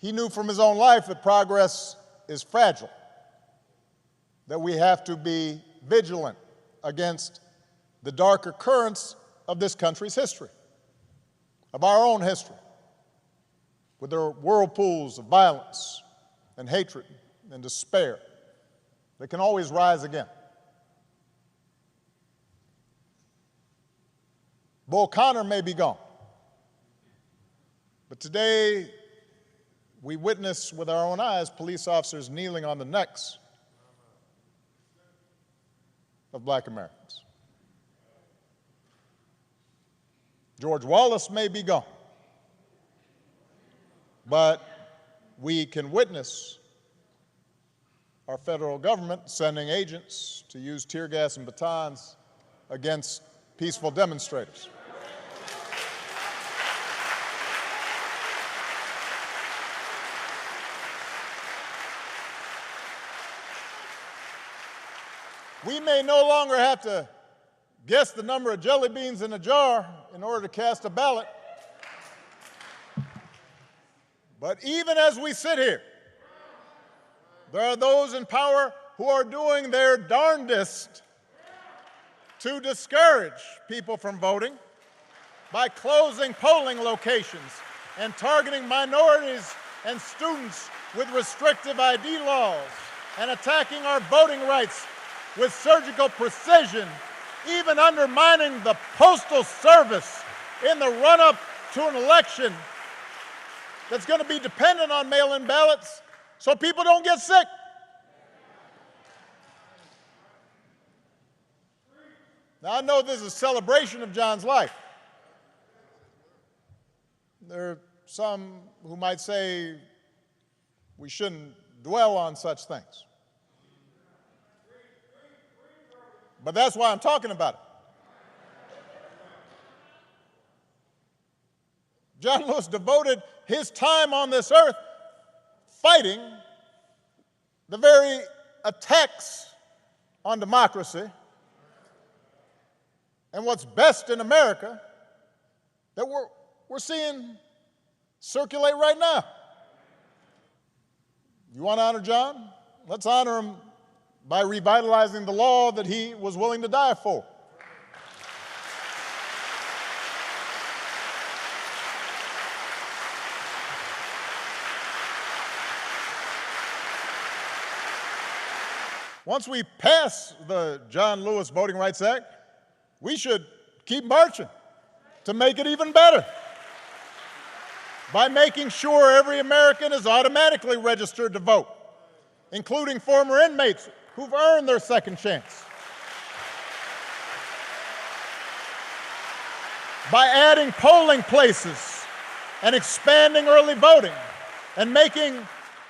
He knew from his own life that progress is fragile, that we have to be vigilant against the darker currents of this country's history, of our own history, with their whirlpools of violence and hatred and despair that can always rise again. Bull Connor may be gone, but today we witness with our own eyes police officers kneeling on the necks of black Americans. George Wallace may be gone, but we can witness our federal government sending agents to use tear gas and batons against peaceful demonstrators. We may no longer have to guess the number of jelly beans in a jar in order to cast a ballot. But even as we sit here, there are those in power who are doing their darndest to discourage people from voting by closing polling locations and targeting minorities and students with restrictive ID laws and attacking our voting rights with surgical precision, even undermining the Postal Service in the run-up to an election that's going to be dependent on mail-in ballots so people don't get sick. Now, I know this is a celebration of John's life. There are some who might say we shouldn't dwell on such things. But that's why I'm talking about it. John Lewis devoted his time on this earth fighting the very attacks on democracy and what's best in America that we're seeing circulate right now. You want to honor John? Let's honor him by revitalizing the law that he was willing to die for. Once we pass the John Lewis Voting Rights Act, we should keep marching to make it even better by making sure every American is automatically registered to vote, including former inmates who've earned their second chance. By adding polling places and expanding early voting and making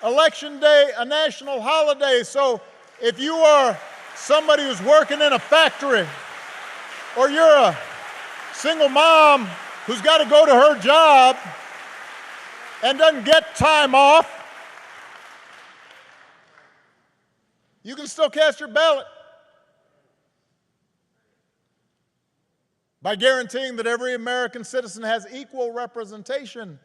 Election Day a national holiday, so if you are somebody who's working in a factory or you're a single mom who's got to go to her job and doesn't get time off, you can still cast your ballot by guaranteeing that every American citizen has equal representation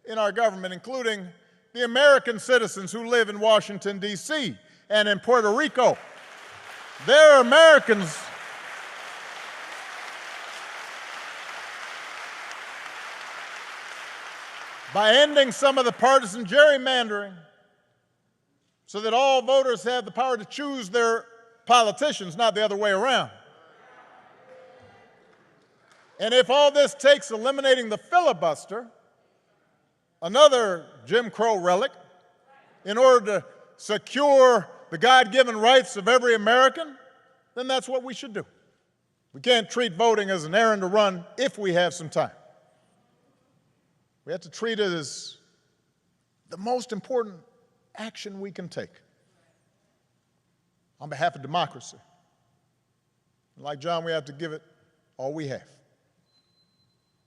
in our government, including the American citizens who live in Washington, D.C. and in Puerto Rico. They're Americans. By ending some of the partisan gerrymandering, so that all voters have the power to choose their politicians, not the other way around. And if all this takes eliminating the filibuster, another Jim Crow relic, in order to secure the God-given rights of every American, then that's what we should do. We can't treat voting as an errand to run if we have some time. We have to treat it as the most important action we can take on behalf of democracy. And like John, we have to give it all we have.